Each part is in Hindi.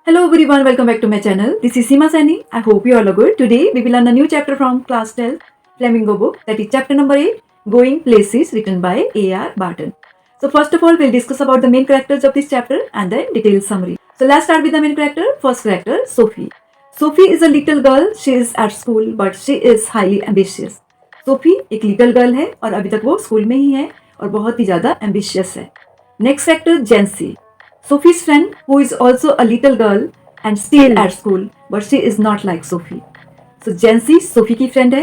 Hello everyone, welcome back to my channel. This is Seema Saini. I hope you all are good. Today we will learn a new chapter from class 12 Flamingo book, that is chapter number 8, Going Places, written by A.R. Barton. So first of all, we'll discuss about the main characters of this chapter and then detailed summary. So let's start with the main character. First character, Sophie. Sophie is a little girl. She is at school but she is highly ambitious. Sophie एक little girl है और अभी तक वो स्कूल में ही है और बहुत ही ज़्यादा ambitious है. Next character, Jancy. Sophie's friend, who is also a little girl and still at school, but she is not like Sophie. So Jancy Sophie की friend है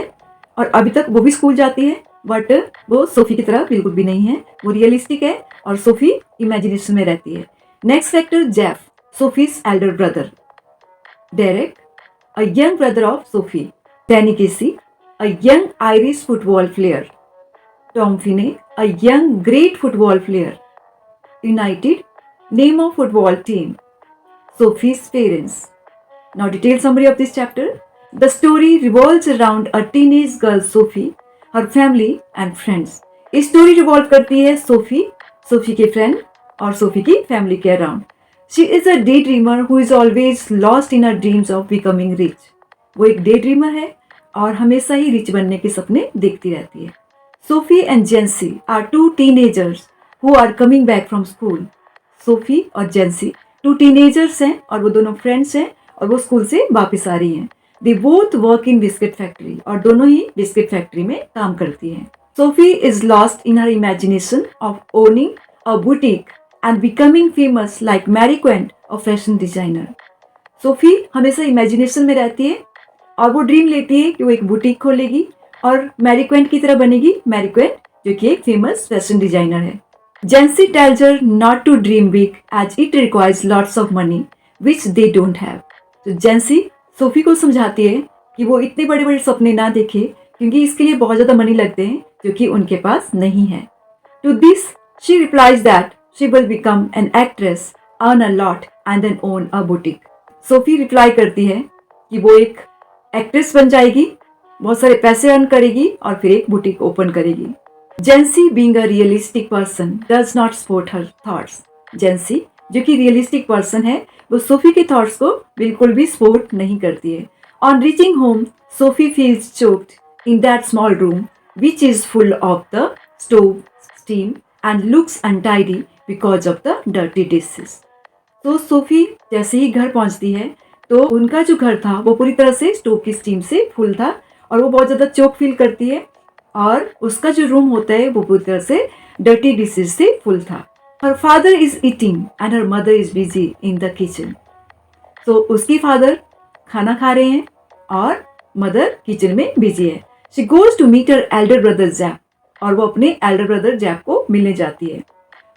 और अभी तक वो भी स्कूल जाती है, बट वो सोफी की तरह बिल्कुल भी नहीं है. वो रियलिस्टिक है और सोफी इमेजिनेशन में रहती है. Next factor, Jeff, Sophie's elder brother. Derek, a young brother of Sophie. Danny Casey, a young Irish football player. Tom Finney, a young great football player. United, name of football team. Sophie's parents. Now detailed summary of this chapter. The story revolves around a teenage girl Sophie, her family and friends. इस स्टोरी रिवॉल्व करती है सोफी के फ्रेंड और सोफी की फैमिली के around. She is a day dreamer who is always lost in her dreams of becoming rich. वो एक डे ड्रीमर है और हमेशा ही रिच बनने के सपने देखती रहती है. Sophie and Jansie are two teenagers who are coming back from school. Sophie और जेंसी टू टीनेजर्स हैं और वो दोनों फ्रेंड्स हैं और वो स्कूल से वापस आ रही हैं. They both work in biscuit factory और दोनों ही बिस्किट फैक्ट्री में काम करती हैं. Sophie is lost in her imagination of owning a boutique and becoming famous like Mary Quant, a fashion designer. Sophie हमेशा इमेजिनेशन में रहती है और वो ड्रीम लेती है कि वो एक बुटीक खोलेगी और मैरी क्वेंट की तरह बनेगी. मैरी क्वेंट जो कि एक फेमस फैशन डिजाइनर है. Jancy tells her not to dream big as it requires lots of money which they don't have. तो Jancy सोफी को समझाती है कि वो इतने बड़े बड़े सपने ना देखे क्योंकि इसके लिए बहुत ज़्यादा मनी लगते हैं जो कि उनके पास नहीं है. To this she replies that she will become an actress, earn a lot and then own a boutique. Sophie reply करती है कि वो एक एक्ट्रेस बन जाएगी, बहुत सारे पैसे अर्न करेगी और फिर एक बुटीक ओपन करेगी. Jancy being a realistic person does not support her thoughts. Jancy जो कि रियलिस्टिक पर्सन है वो सोफी के थॉट्स को बिल्कुल भी सपोर्ट नहीं करती है. On reaching home, Sophie feels choked in that small room which is full of the stove steam and looks untidy because of the dirty dishes. तो सोफी जैसे ही घर पहुंचती है तो उनका जो घर था वो पूरी तरह से स्टोव की स्टीम से फुल था और वो बहुत ज़्यादा चोक फील करती है और उसका जो रूम होता है वो पूरी तरह से डर्टी डिशेज से फुल था. Her father is eating and her mother is busy in the kitchen. तो उसकी फादर खाना खा रहे हैं और मदर किचन में बिजी है. She goes to meet her elder brother Jap और वो अपने एल्डर ब्रदर जैप को मिलने जाती है.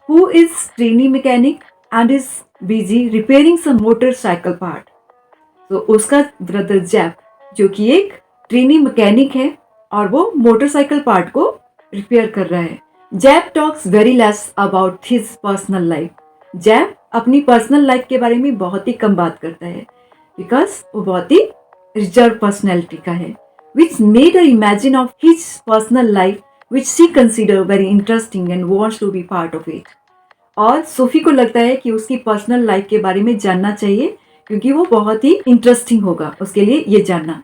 Who is trainee mechanic and is busy repairing some motorcycle part. तो उसका ब्रदर जैप जो कि एक ट्रेनी मैकेनिक है और वो मोटरसाइकिल पार्ट को रिपेयर कर रहा है. JAP talks very less about his personal life. JAP अपनी पर्सनल लाइफ के बारे में बहुत ही कम बात करता है बिकॉज वो बहुत ही रिजर्व पर्सनैलिटी का है. Which made her imagine of his personal life which she consider very interesting and wants to be part of it. और सोफी को लगता है कि उसकी पर्सनल लाइफ के बारे में जानना चाहिए क्योंकि वो बहुत ही इंटरेस्टिंग होगा उसके लिए ये जानना.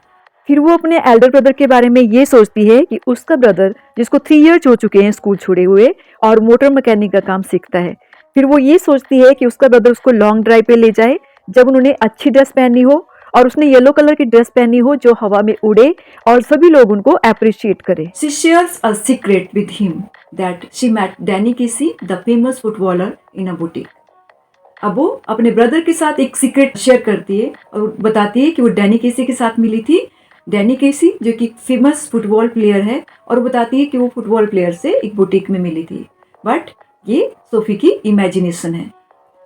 फिर वो अपने एल्डर ब्रदर के बारे में ये सोचती है कि उसका ब्रदर जिसको 3 इयर्स हो चुके हैं स्कूल छोड़े हुए और मोटर मैकेनिक का काम सीखता है. फिर वो ये सोचती है कि उसका ब्रदर उसको लॉन्ग ड्राइव पे ले जाए जब उन्होंने अच्छी ड्रेस पहनी हो और उसने येलो कलर की ड्रेस पहनी हो जो हवा में उड़े और सभी लोग उनको अप्रिशिएट करें. She shares a secret with him that she met Danny Casey, the famous footballer, in a boutique. अब वो अपने ब्रदर के साथ एक सीक्रेट शेयर करती है और बताती है कि वो डैनी केसी के साथ मिली थी. डैनी केसी जो कि फेमस फुटबॉल प्लेयर है और बताती है कि वो फुटबॉल प्लेयर से एक बुटीक में मिली थी. बट ये सोफी की इमेजिनेशन है.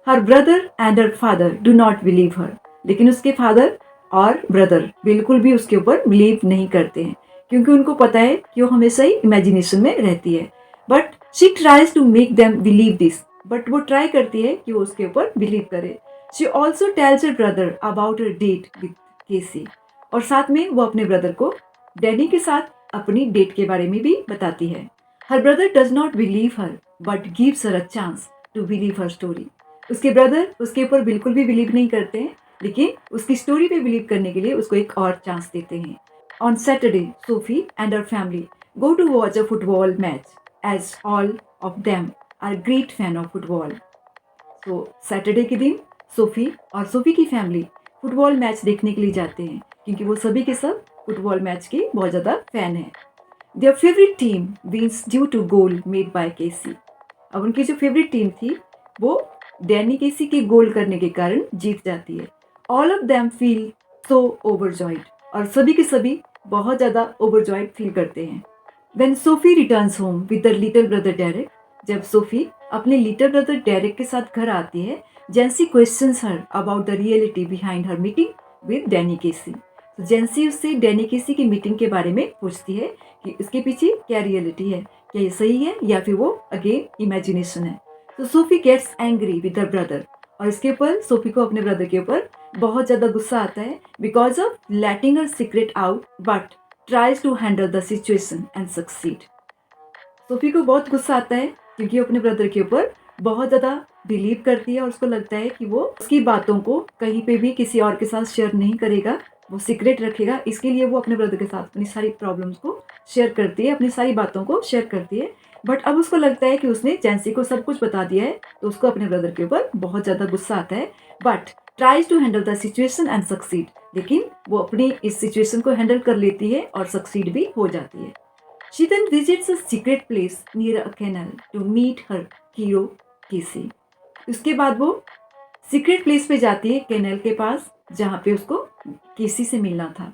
Her brother and her father do not believe her. लेकिन उसके फादर और ब्रदर बिल्कुल भी उसके ऊपर बिलीव नहीं करते हैं क्योंकि उनको पता है कि वो हमेशा ही इमेजिनेशन में रहती है. But she tries to make them believe this. But वो ट्राई करती है कि वो उसके ऊपर बिलीव करे. She also tells her brother about her date with Casey और साथ में वो अपने ब्रदर को डैनी के साथ अपनी डेट के बारे में भी बताती है. Her brother does not believe her but gives her a chance to believe her story. उसके ब्रदर उसके ऊपर बिल्कुल भी बिलीव नहीं करते हैं लेकिन उसकी स्टोरी पे बिलीव करने के लिए उसको एक और चांस देते हैं। On Saturday Sophie and her family go to watch a football match as all of them are great fan of football. तो सैटरडे के दिन सोफी और सोफी की फैमिली फुटबॉल मैच देखने के लिए जाते हैं क्योंकि वो सभी के सब फुटबॉल मैच के बहुत ज़्यादा फैन हैं। Their favourite team wins due to goal made by Casey. अब उनकी जो फेवरेट टीम थी वो डैनी केसी के गोल करने के कारण जीत जाती है। All of them feel so overjoyed, और सभी के सभी बहुत ज़्यादा ओवरजॉयड फील करते हैं। When Sophie returns home with her little brother Derek, जब सोफी अपने लिटिल ब्रदर डेरेक के साथ घर आती है, Jancy questions her about the reality behind her meeting with Danny Casey. तो जेंसी उससे डैनी केसी की मीटिंग के बारे में पूछती है कि उसके पीछे क्या रियलिटी है, क्या ये सही है या फिर वो अगेन इमेजिनेशन है। तो Sophie gets angry with her brother, और इसके ऊपर सोफी को अपने ब्रदर के ऊपर बहुत ज़्यादा गुस्सा आता है because of letting her secret out but tries to handle the situation and succeed. Sophie को बहुत गुस्सा आता है क्योंकि वो अपने ब्रदर के ऊपर बहुत ज़्यादा बिलीव करती है और उसको लगता है कि वो उसकी बातों को कहीं पे भी किसी और के साथ शेयर नहीं करेगा, वो सीक्रेट रखेगा। इसके लिए वो अपने ब्रदर के साथ अपनी सारी प्रॉब्लम्स को शेयर करती है, अपनी सारी बातों को शेयर करती है। बट अब उसको लगता है कि उसने जेंसी को सब कुछ बता दिया है, तो उसको अपने ब्रदर के ऊपर बहुत ज़्यादा गुस्सा आता है। But tries to handle the situation and succeed, लेकिन वो अपनी इस सिचुएशन को हैंडल कर लेती है और सक्सीड भी हो जाती है। She then visits a secret place near a canal to meet her hero Casey. उसके बाद वो सीक्रेट प्लेस पे जाती है कैनल के पास जहाँ पे उसको केसी से मिलना था।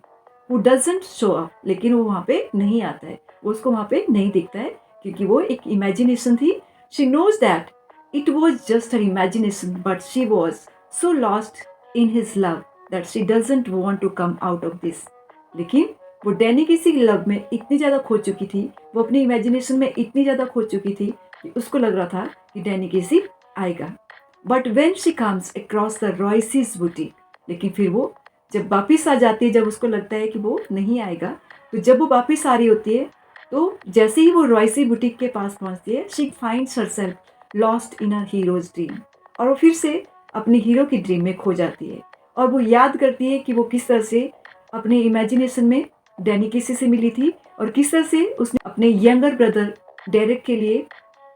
वो डजंट शो अप, लेकिन वो वहाँ पे नहीं आता है, वो उसको वहाँ पे नहीं दिखता है क्योंकि वो एक इमेजिनेशन थी। She knows that it was just her imagination but she was so lost in his love that she doesn't want to come out of this. लेकिन वो डैनी केसी की लव में इतनी ज़्यादा खो चुकी थी, वो अपनी इमेजिनेशन में इतनी ज़्यादा खो चुकी थी कि उसको लग रहा था कि डैनी केसी आएगा। But when she comes across the Royce's boutique, लेकिन फिर वो जब वापिस आ जाती है, जब उसको लगता है कि वो नहीं आएगा, तो जब वो वापिस आ रही होती है तो जैसे ही वो रॉयसी बुटीक के पास पहुंचती है, she finds herself lost in a heroes dream, और वो फिर से अपने हीरो की ड्रीम में खो जाती है। और वो याद करती है कि वो किस तरह से अपने इमेजिनेशन में डैनी केसी से मिली थी और किस तरह से उसने अपने यंगर ब्रदर डेरेक के लिए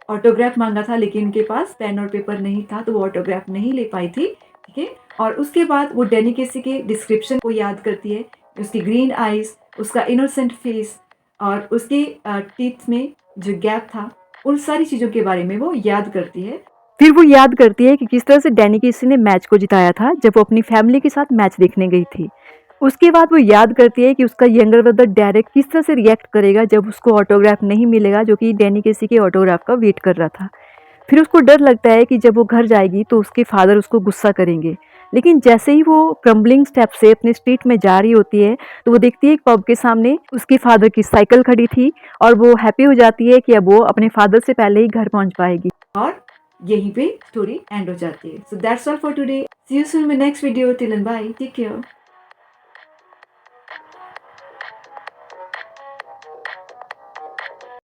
ऑटोग्राफ मांगा था, लेकिन उनके पास पेन और पेपर नहीं था तो वो ऑटोग्राफ नहीं ले पाई थी। ठीक है, और उसके बाद वो डैनी केसी के डिस्क्रिप्शन को याद करती है, उसकी ग्रीन आइज, उसका इनोसेंट फेस और उसके टीथ में जो गैप था, उन सारी चीज़ों के बारे में वो याद करती है। फिर वो याद करती है कि किस तरह से डैनी केसी ने मैच को जिताया था जब वो अपनी फैमिली के साथ मैच देखने गई थी। उसके बाद वो याद करती है कि उसका यंगर ब्रदर डेरेक किस तरह से रिएक्ट करेगा जब उसको ऑटोग्राफ नहीं मिलेगा, जो कि डैनी केसी के ऑटोग्राफ का वेट कर रहा था। फिर उसको डर लगता है कि जब वो घर जाएगी तो उसके फादर उसको गुस्सा करेंगे। लेकिन जैसे ही वो क्रम्बलिंग स्टेप से अपने स्ट्रीट में जा रही होती है तो वो देखती है एक पब के सामने उसके फादर की साइकिल खड़ी थी और वो हैप्पी हो जाती है कि अब वो अपने फादर से पहले ही घर पहुंच पाएगी। और यहीं पे स्टोरी एंड हो जाती है। So that's all for today. See you soon in my next video. Till then bye, take care.